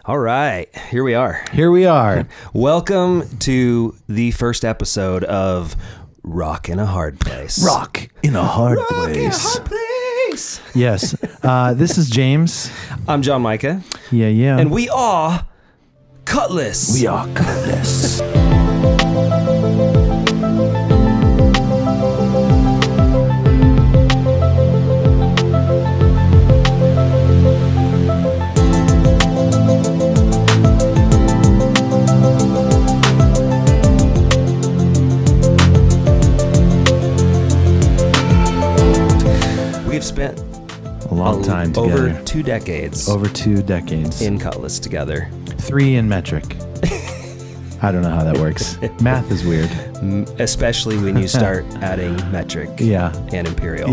All right, here we are. Here we are. Welcome to the first episode of Rock in a Hard Place. Rock in a hard Rock place. in a hard place. Yes. This is James. I'm John Micah. Yeah. And we are Kutless. We are Kutless. We've spent A long time together. Over 2 decades. Over 2 decades. In Kutless together. 3 in metric. I don't know how that works. Math is weird. Especially when you start adding metric and imperial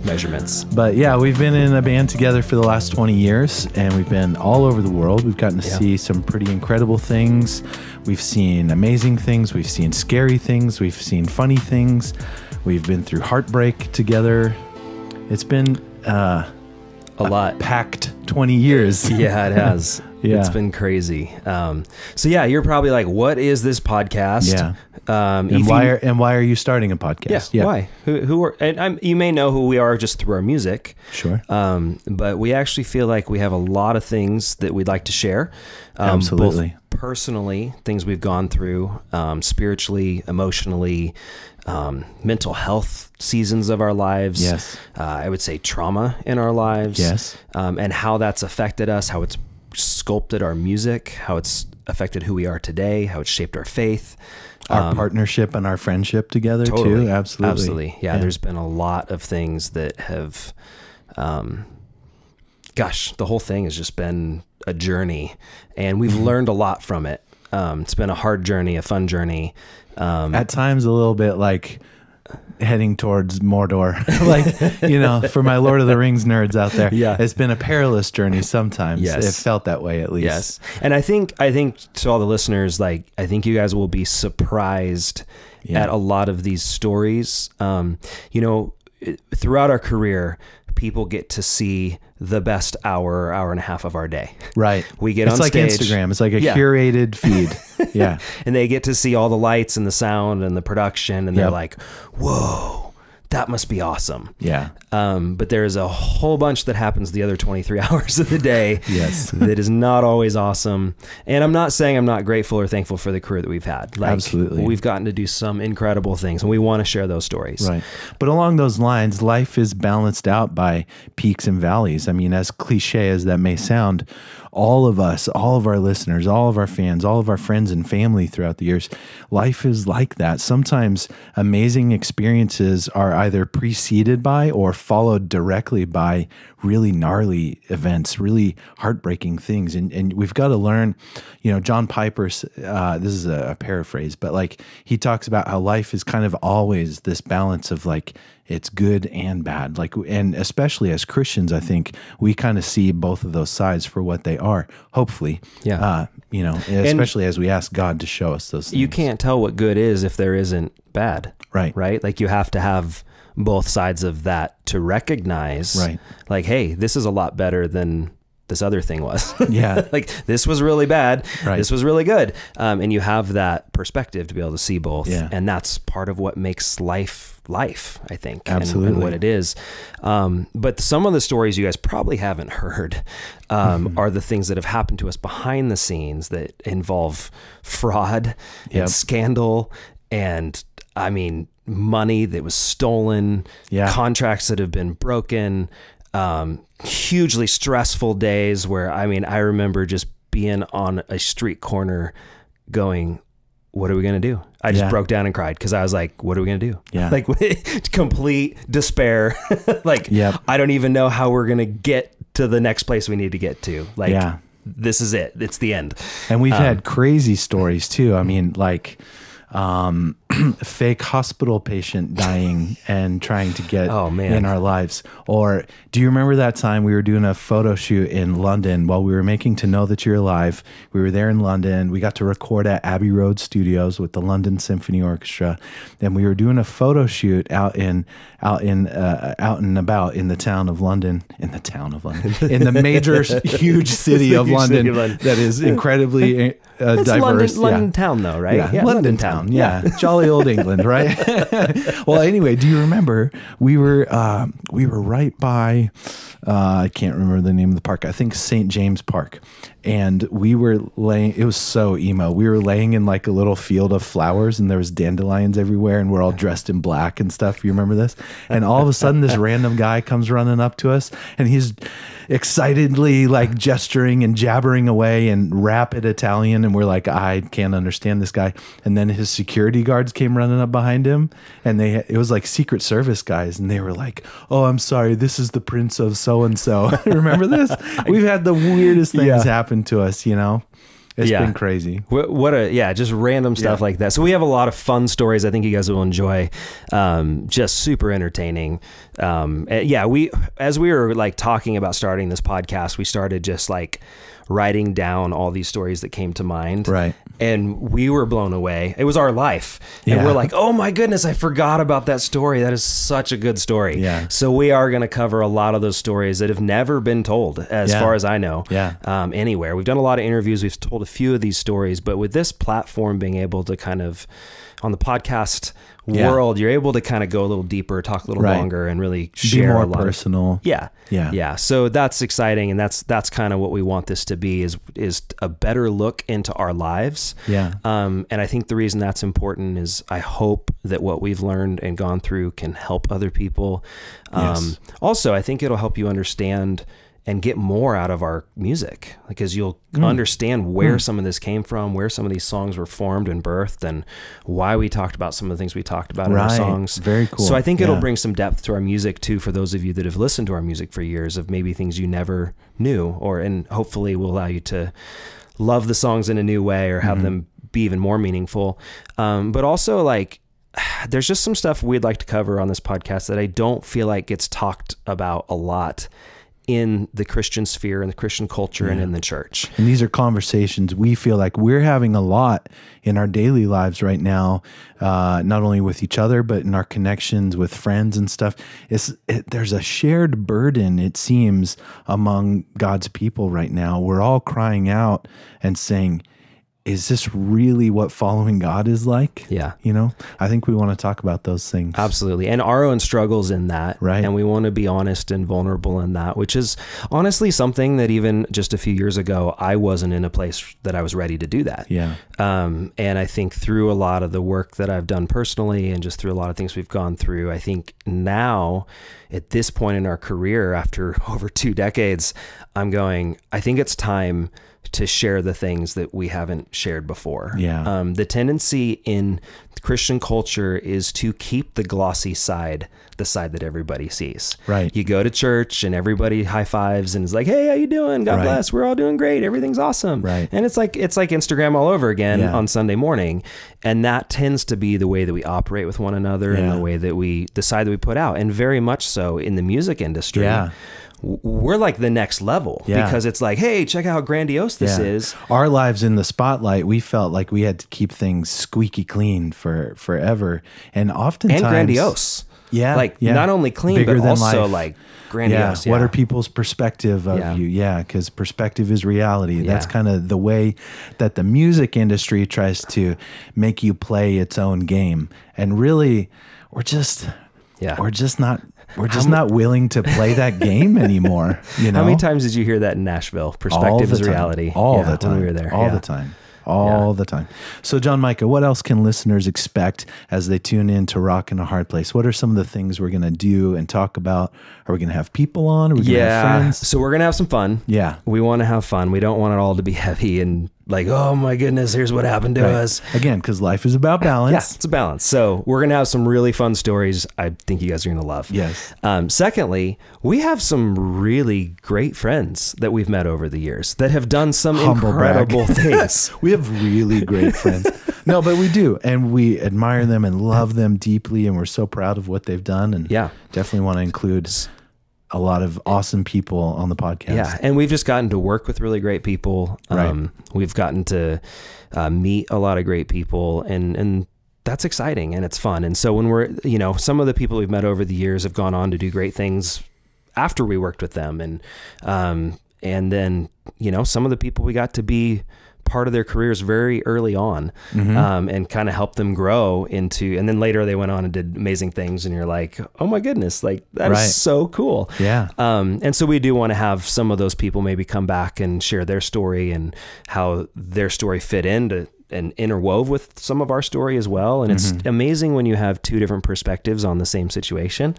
measurements. But yeah, we've been in a band together for the last 20 years, and we've been all over the world. We've gotten to see some pretty incredible things. We've seen amazing things. We've seen scary things. We've seen funny things. We've been through heartbreak together. It's been a lot. Packed 20 years. Yeah, it has. It's been crazy. So yeah, you're probably like, what is this podcast? Yeah. And why are you starting a podcast? Yeah. Why? Who are, and you may know who we are just through our music. Sure. But we actually feel like we have a lot of things that we'd like to share. Absolutely. Both personally, things we've gone through, spiritually, emotionally, mental health seasons of our lives. Yes. I would say trauma in our lives. Yes. And how that's affected us, how it's sculpted our music, how it's affected who we are today, how it's shaped our faith. Our partnership and our friendship together too. Absolutely. Yeah, there's been a lot of things that have, the whole thing has just been a journey, and we've learned a lot from it. It's been a hard journey, a fun journey. At times a little bit like heading towards Mordor, like, for my Lord of the Rings nerds out there. Yeah. It's been a perilous journey sometimes. Yes. It felt that way at least. Yes. And I think to all the listeners, I think you guys will be surprised at a lot of these stories. Throughout our career, people get to see the best hour and a half of our day. Right. We get on stage. It's like Instagram. It's like a curated feed. Yeah. And they get to see all the lights and the sound and the production, and they're like, whoa, that must be awesome. Yeah. But there's a whole bunch that happens the other 23 hours of the day. Yes. That is not always awesome. And I'm not saying I'm not grateful or thankful for the crew that we've had. Absolutely. We've gotten to do some incredible things, and we want to share those stories. Right. But along those lines, life is balanced out by peaks and valleys. I mean, as cliche as that may sound, all of us, all of our listeners, all of our fans, all of our friends and family throughout the years, life is like that. Sometimes amazing experiences are either preceded by or followed directly by really gnarly events, really heartbreaking things. And we've got to learn, John Piper's, this is a paraphrase, but he talks about how life is kind of always this balance of it's good and bad. And especially as Christians, I think we kind of see both of those sides for what they are, hopefully. Yeah. Especially as we ask God to show us those things. You can't tell what good is if there isn't bad. Right. Right? You have to have both sides of that to recognize, hey, this is a lot better than this other thing was. Yeah. This was really bad. Right. This was really good. And you have that perspective to be able to see both. Yeah. And that's part of what makes life, I think. Absolutely. And what it is. But some of the stories you guys probably haven't heard are the things that have happened to us behind the scenes that involve fraud and scandal and, money that was stolen, contracts that have been broken, hugely stressful days where, I remember just being on a street corner going, what are we going to do? I just broke down and cried because I was like, what are we going to do? Yeah. Complete despair. I don't even know how we're going to get to the next place we need to get to. This is it. It's the end. And we've had crazy stories too. fake hospital patient dying and trying to get Oh, man. in our lives. Or do you remember that time we were doing a photo shoot in London while we were making To Know That You're Alive? We were there in London. We got to record at Abbey Road Studios with the London Symphony Orchestra. And we were doing a photo shoot out and about in the town of London, in the major, huge city of London that is incredibly diverse. London town, though, right? Yeah, London town. Yeah. Jolly old England, right? Well, anyway, do you remember we were right by, I can't remember the name of the park. I think St. James Park. And we were laying, it was so emo. We were laying in like a little field of flowers and there was dandelions everywhere and we're all dressed in black and stuff. You remember this? And all of a sudden this random guy comes running up to us and he's excitedly like gesturing and jabbering away in rapid Italian. And we're like, I can't understand this guy. And then his security guards came running up behind him and it was like Secret Service guys. And they were like, oh, I'm sorry. This is the Prince of so-and-so. Remember this? We've had the weirdest things happen to us, you know. It's been crazy. Just random stuff like that. So we have a lot of fun stories I think you guys will enjoy. Just super entertaining. As we were like talking about starting this podcast, we started just like writing down all these stories that came to mind. Right. And we were blown away. It was our life. And we're like, oh my goodness, I forgot about that story. That is such a good story. Yeah. So we are going to cover a lot of those stories that have never been told, as far as I know, anywhere. We've done a lot of interviews. We've told a few of these stories, but with this platform being able to kind of, on the podcast world, you're able to kind of go a little deeper, talk a little longer, and really share more a lot personal. Yeah. So that's exciting, and that's kind of what we want this to be, is a better look into our lives. Yeah. And I think the reason that's important is I hope that what we've learned and gone through can help other people. Also, I think it'll help you understand and get more out of our music, because you'll understand where some of this came from, where some of these songs were formed and birthed, and why we talked about some of the things we talked about in our songs. Very cool. So I think it'll bring some depth to our music too, for those of you that have listened to our music for years, of maybe things you never knew, and hopefully will allow you to love the songs in a new way, or have them be even more meaningful. But also, like, there's just some stuff we'd like to cover on this podcast that I don't feel like gets talked about a lot in the Christian sphere, in the Christian culture, and in the church. And these are conversations we feel like we're having a lot in our daily lives right now, not only with each other, but in our connections with friends and stuff. There's a shared burden, it seems, among God's people right now. We're all crying out and saying, is this really what following God is like? Yeah. You know, I think we want to talk about those things. Absolutely. And our own struggles in that. Right. And we want to be honest and vulnerable in that, which is honestly something that even just a few years ago, I wasn't in a place that I was ready to do that. Yeah. And I think through a lot of the work that I've done personally, and just through a lot of things we've gone through, I think now at this point in our career, after over 2 decades, I think it's time to share the things that we haven't shared before. Yeah. The tendency in Christian culture is to keep the glossy side, the side that everybody sees. Right. You go to church and everybody high fives and is like, hey, how you doing? God bless. We're all doing great. Everything's awesome. Right. And it's like Instagram all over again on Sunday morning. And that tends to be the way that we operate with one another, and the way that the side that we put out. And very much so in the music industry. Yeah. We're like the next level, because it's like, hey, check out how grandiose this is. Our lives in the spotlight, we felt like we had to keep things squeaky clean forever. And oftentimes... And grandiose. Yeah. Like not only clean, bigger but than also life. Like grandiose. What are people's perspective of you? Yeah. Because perspective is reality. That's kind of the way that the music industry tries to make you play its own game. And really, we're just not willing to play that game anymore. You know? How many times did you hear that in Nashville? Perspective is reality. All the time. When we were there. All the time. All the time. So, John, Micah, what else can listeners expect as they tune in to Rock in a Hard Place? What are some of the things we're going to do and talk about? Are we going to have people on? Are we going to have friends? So we're going to have some fun. Yeah. We want to have fun. We don't want it all to be heavy and like, oh my goodness, here's what happened to us. Again, because life is about balance. Yeah, it's a balance. So we're going to have some really fun stories I think you guys are going to love. Yes. Secondly, we have some really great friends that we've met over the years that have done some Humble incredible things. We have really great friends. No, but we do. And we admire them and love them deeply. And we're so proud of what they've done. And definitely want to include a lot of awesome people on the podcast. Yeah. And we've just gotten to work with really great people. We've gotten to meet a lot of great people, and that's exciting and it's fun. And so when we're, you know, some of the people we've met over the years have gone on to do great things after we worked with them. And then, you know, some of the people we got to be part of their careers very early on, and kind of help them grow into, and then later they went on and did amazing things. And you're like, oh my goodness, like that is so cool. Yeah. And so we do want to have some of those people maybe come back and share their story and how their story fit into and interwove with some of our story as well. And it's amazing when you have two different perspectives on the same situation,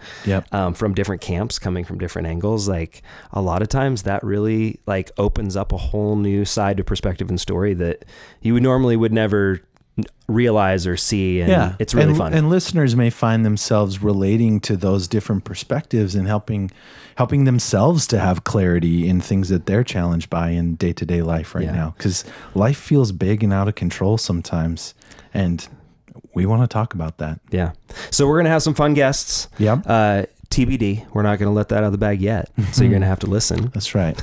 from different camps coming from different angles. Like a lot of times that really like opens up a whole new side to perspective and story that you would never realize or see. And it's really fun. And listeners may find themselves relating to those different perspectives and helping themselves to have clarity in things that they're challenged by in day-to-day life right now. Because life feels big and out of control sometimes. And we want to talk about that. Yeah. So we're going to have some fun guests. Yeah. TBD. We're not going to let that out of the bag yet. So you're going to have to listen. That's right.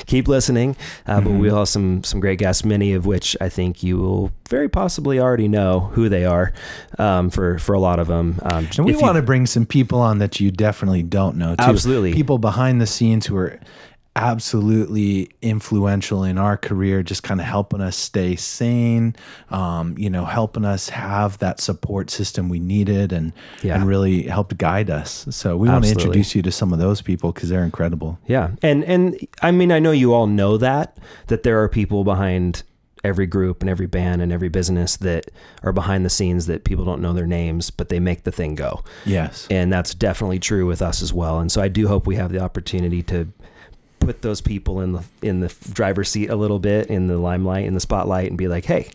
Keep listening. But we'll have some great guests, many of which I think you will very possibly already know who they are, for a lot of them. And we want to bring some people on that you definitely don't know too. Absolutely. People behind the scenes who are absolutely influential in our career, just kind of helping us stay sane, you know, helping us have that support system we needed and really helped guide us. So we want to introduce you to some of those people because they're incredible. Yeah. And I mean, I know you all know that there are people behind every group and every band and every business that are behind the scenes that people don't know their names, but they make the thing go. Yes. And that's definitely true with us as well. And so I do hope we have the opportunity to put those people in the driver's seat a little bit, in the limelight, in the spotlight, and be like, hey,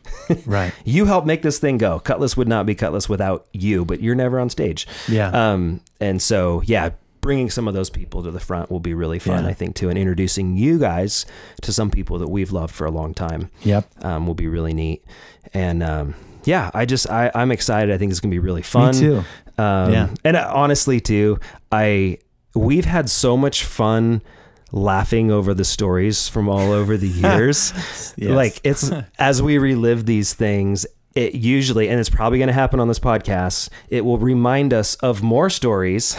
you helped make this thing go. Kutless would not be Kutless without you, but you're never on stage. Yeah. And so, bringing some of those people to the front will be really fun, I think, too. And introducing you guys to some people that we've loved for a long time. Will be really neat. And, I'm excited. I think it's going to be really fun. Me too. And honestly too, we've had so much fun laughing over the stories from all over the years. Like it's, as we relive these things, it usually, and it's probably going to happen on this podcast, it will remind us of more stories.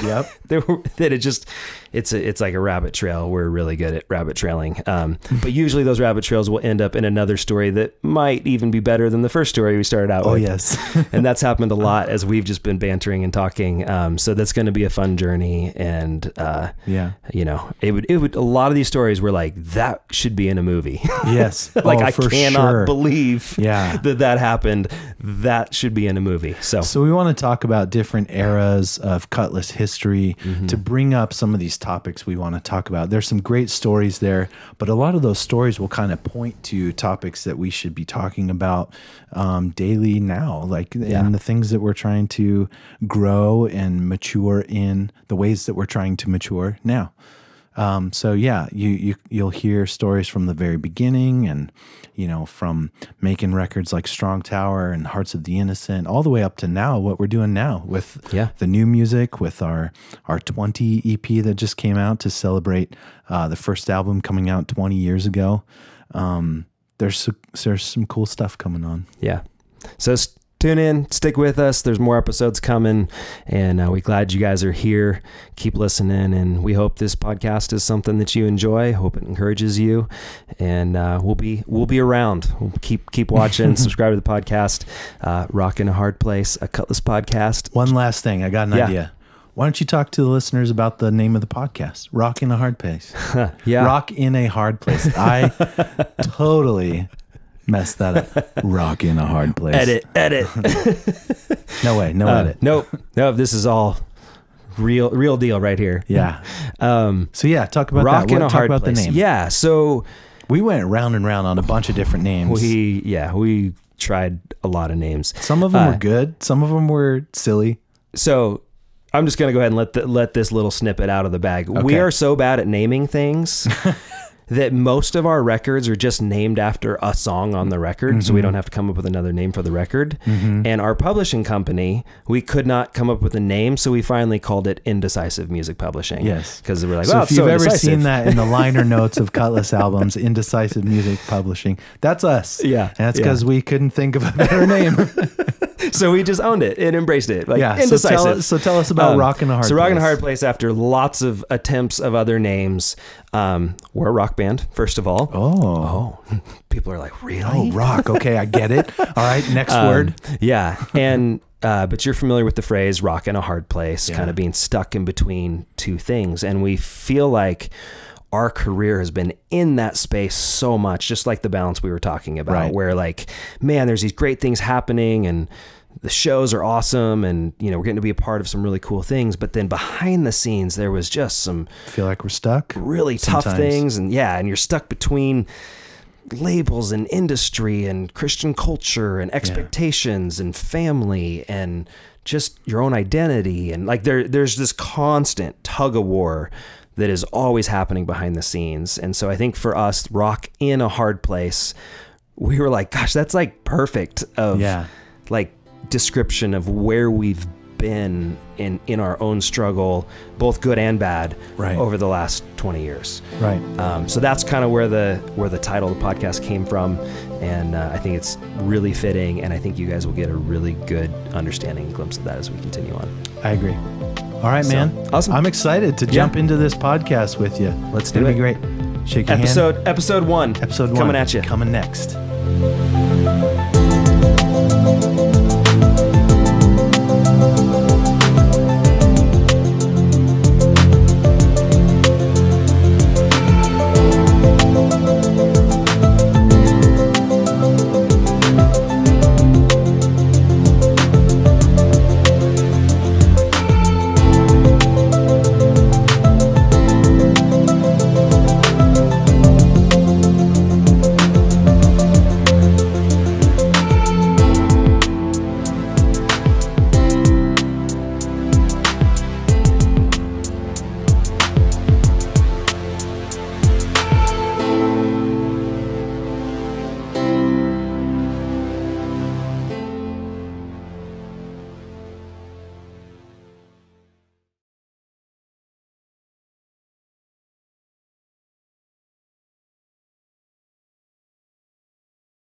It's like a rabbit trail. We're really good at rabbit trailing. But usually those rabbit trails will end up in another story that might even be better than the first story we started out with. Oh, yes. And that's happened a lot as we've just been bantering and talking. So that's going to be a fun journey. And, you know, it would, a lot of these stories were like, that should be in a movie. Yes. Like I cannot believe that happened. That should be in a movie. So we want to talk about different eras of Kutless history to bring up some of these topics we want to talk about. There's some great stories there, but a lot of those stories will kind of point to topics that we should be talking about daily now, like and the things that we're trying to grow and mature in, the ways that we're trying to mature now. So yeah, you'll hear stories from the very beginning, and you know, from making records like Strong Tower and Hearts of the Innocent, all the way up to now, what we're doing now with the new music, with our 20 EP that just came out to celebrate the first album coming out 20 years ago. There's some cool stuff coming on. Yeah. So tune in, stick with us. There's more episodes coming, and we're glad you guys are here. Keep listening, and we hope this podcast is something that you enjoy. Hope it encourages you, and we'll be around. We'll keep watching. Subscribe to the podcast. Rock in a Hard Place, a Kutless podcast. One last thing, I got an idea. Why don't you talk to the listeners about the name of the podcast? Rock in a Hard Place. Rock in a Hard Place. I totally messed that up. Rock in a Hard Place. Edit. No way. No edit. Nope. This is all real deal right here. Yeah. So yeah, talk about Rock that. in a Hard Place. The name. Yeah. So we went round and round on a bunch of different names. We tried a lot of names. Some of them were good. Some of them were silly. So I'm just going to go ahead and let this little snippet out of the bag. Okay. We are so bad at naming things that most of our records are just named after a song on the record, so we don't have to come up with another name for the record. And our publishing company, we could not come up with a name, so we finally called it Indecisive Music Publishing. Yes. Because we're like, so well, if you've ever seen that in the liner notes of Kutless albums, Indecisive Music Publishing, that's us. Yeah. And that's because we couldn't think of a better name. So we just owned it and embraced it. Like, Indecisive. So tell us about Rockin' a Hard Place. So Rockin' a Hard Place, after lots of attempts of other names, we're a rock band, first of all. Oh. People are like, really? Oh, rock. Okay, I get it. All right, next word. Yeah. And but you're familiar with the phrase "rockin' a hard place," kind of being stuck in between two things. And we feel like our career has been in that space so much, just like the balance we were talking about, where like, man, there's these great things happening and the shows are awesome, and we're getting to be a part of some really cool things. But then behind the scenes, there was just some feel like we're stuck, really tough things, and you're stuck between labels and industry and Christian culture and expectations and family and just your own identity, and like there's this constant tug of war that is always happening behind the scenes. And so I think for us, Rock in a Hard Place, we were like, gosh, that's like perfect of like description of where we've been in our own struggle, both good and bad, over the last 20 years. So that's kind of where the title of the podcast came from. And I think it's really fitting, and I think you guys will get a really good understanding and glimpse of that as we continue on. I agree. All right, man. Awesome. I'm excited to jump into this podcast with you. Let's do it. It'll be great. Shake your hand. Episode 1. Episode 1. Coming at you. Coming next.